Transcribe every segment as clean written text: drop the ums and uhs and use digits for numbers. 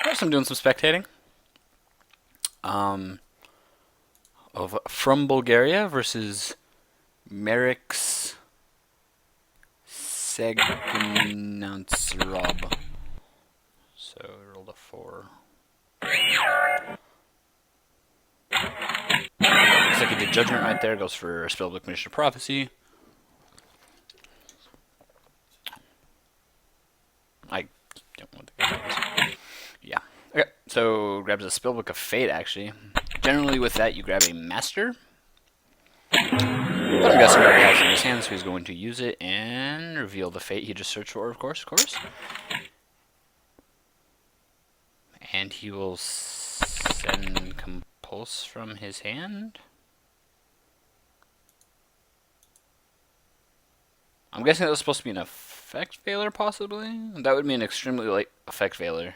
First, I'm doing some spectating. Of FromBulgaria versus Mariks Rob. So rolled a 4. Looks like he did Judgment right there. Goes for Spellbook, Magician of Prophecy. I don't want the yeah. Okay, so grabs a Spellbook of Fate, actually. Generally with that, you grab a Master. But I'm guessing he already has it in his hand, so he's going to use it and reveal the Fate he just searched for, of course. And he will send Compulse from his hand. I'm guessing that was supposed to be an Effect Veiler, possibly? That would be an extremely light Effect Veiler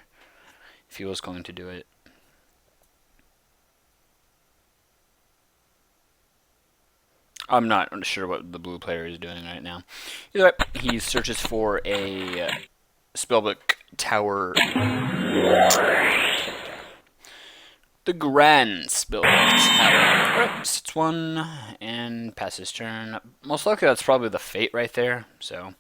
if he was going to do it. I'm not sure what the blue player is doing right now. Either way, he searches for a Spellbook Tower. The Grand Spellbook Tower. Alright, sits 1 and passes turn. Most likely that's probably the Fate right there. So,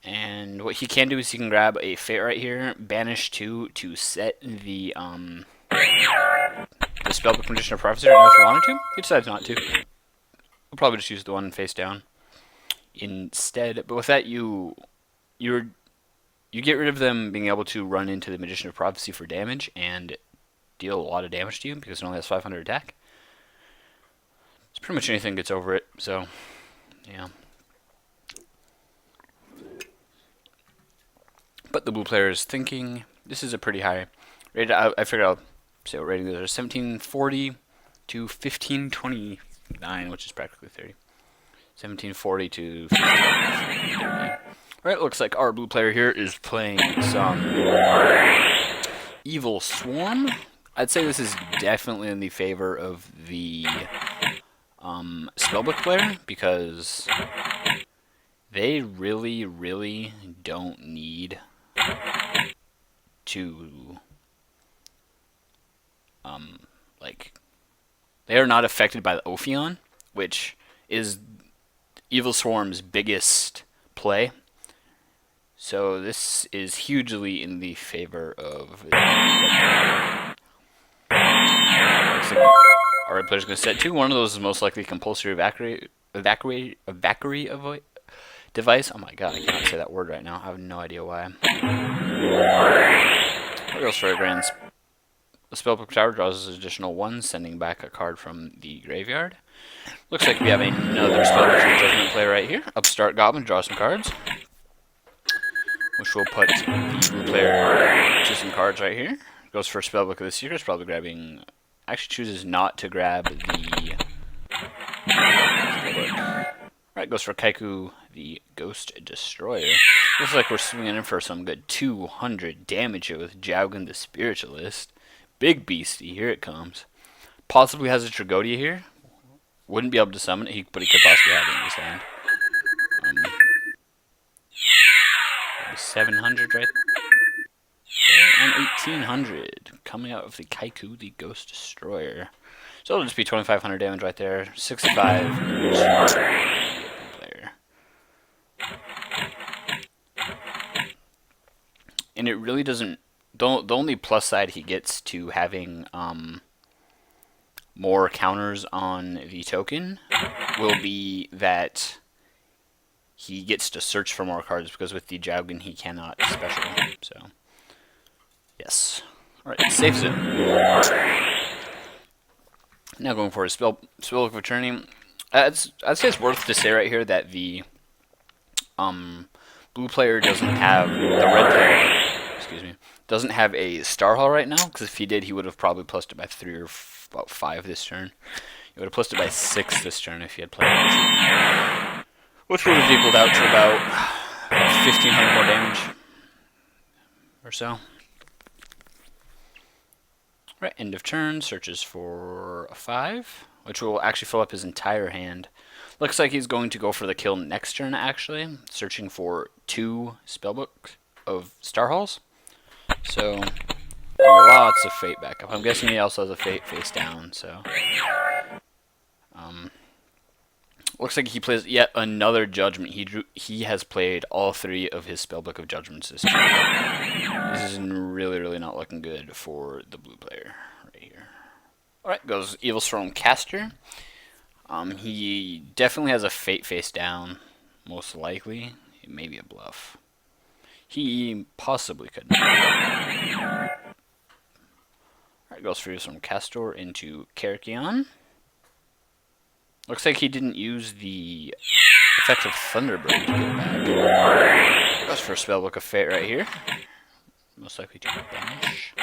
and what he can do is he can grab a Fate right here, banish 2 to set the Spellbook Magician of Prophecy right now if he wanted to. He decides not to. We'll probably just use the one face down instead. But with that, you get rid of them being able to run into the Magician of Prophecy for damage and deal a lot of damage to you because it only has 500 attack. It's pretty much anything gets over it. So, yeah. But the blue player is thinking this is a pretty high rated. I figured I'll say what rating those are: 1740 to 1529, which is practically 30. 1740 to 1530. Alright, looks like our blue player here is playing some Evilswarm. I'd say this is definitely in the favor of the Spellbook player because they really, really don't need to they are not affected by the Ophion, which is Evilswarm's biggest play. So this is hugely in the favor of our player's going to set 2. One of those is most likely compulsory evacuate device. Oh my god, I cannot say that word right now. I have no idea why. What else for a grand? The Spellbook Tower draws an additional 1, sending back a card from the graveyard. Looks like we have another Spellbook Judgment player right here. Upstart Goblin, draw some cards. Which will put the blue player to some cards right here. Goes for Spellbook of the Seekers, probably grabbing... Actually chooses not to grab the Spellbook. Right, goes for Kaiku, the Ghost Destroyer. Looks like we're swinging in for some good 200 damage here with Jaugen the Spiritualist. Big beastie, here it comes. Possibly has a Tragodia here. Wouldn't be able to summon it, but he could possibly have it in his hand. 700 right there, and 1800 coming out of the Kaiku, the Ghost Destroyer. So it'll just be 2500 damage right there. 65 player. And it really doesn't... The only plus side he gets to having more counters on the token will be that he gets to search for more cards, because with the Jaugen he cannot special. So, yes. Alright, saves it. Now going for a Spellbook of Eternity. I'd say it's worth to say right here that the blue player doesn't have, the red player, excuse me, doesn't have a Star Hall right now, because if he did, he would have probably plussed it by 3 or about 5 this turn. He would have plussed it by 6 this turn if he had played it. Which would have equaled out to about 1500 more damage or so. Right, end of turn, searches for a 5, which will actually fill up his entire hand. Looks like he's going to go for the kill next turn, actually, searching for 2 Spellbooks of Star Halls. So, lots of fate backup. I'm guessing he also has a fate face down, so. Looks like he plays yet another judgment. He has played all 3 of his Spellbook of Judgments this turn. This is really, really not looking good for the blue player right here. Alright, goes Evilswarm caster. He definitely has a fate face down, most likely. It may be a bluff. He possibly could. Alright, goes from Castor into Karakion. Looks like he didn't use the effects of Thunderbird to get back. Goes for a Spellbook of Fate right here. Most likely to banish.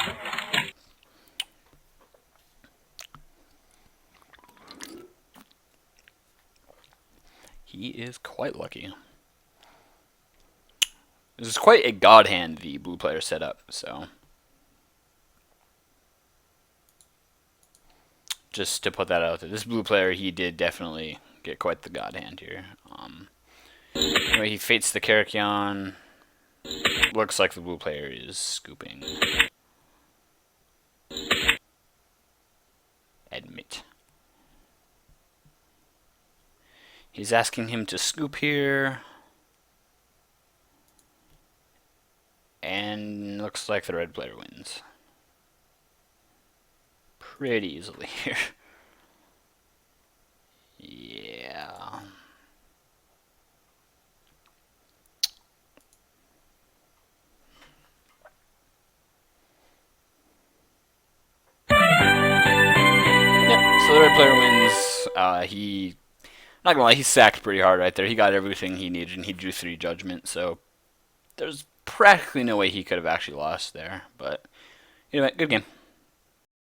He is quite lucky. This is quite a god hand the blue player set up, so. Just to put that out there, this blue player, he did definitely get quite the god hand here. Anyway, he fates the Karakion. Looks like the blue player is scooping. Admit. He's asking him to scoop here. And looks like the red player wins. Pretty easily here. Yeah. Yep, so the red player wins. Not gonna lie, he sacked pretty hard right there. He got everything he needed, and he drew 3 judgments, so there's practically no way he could have actually lost there. But anyway, good game.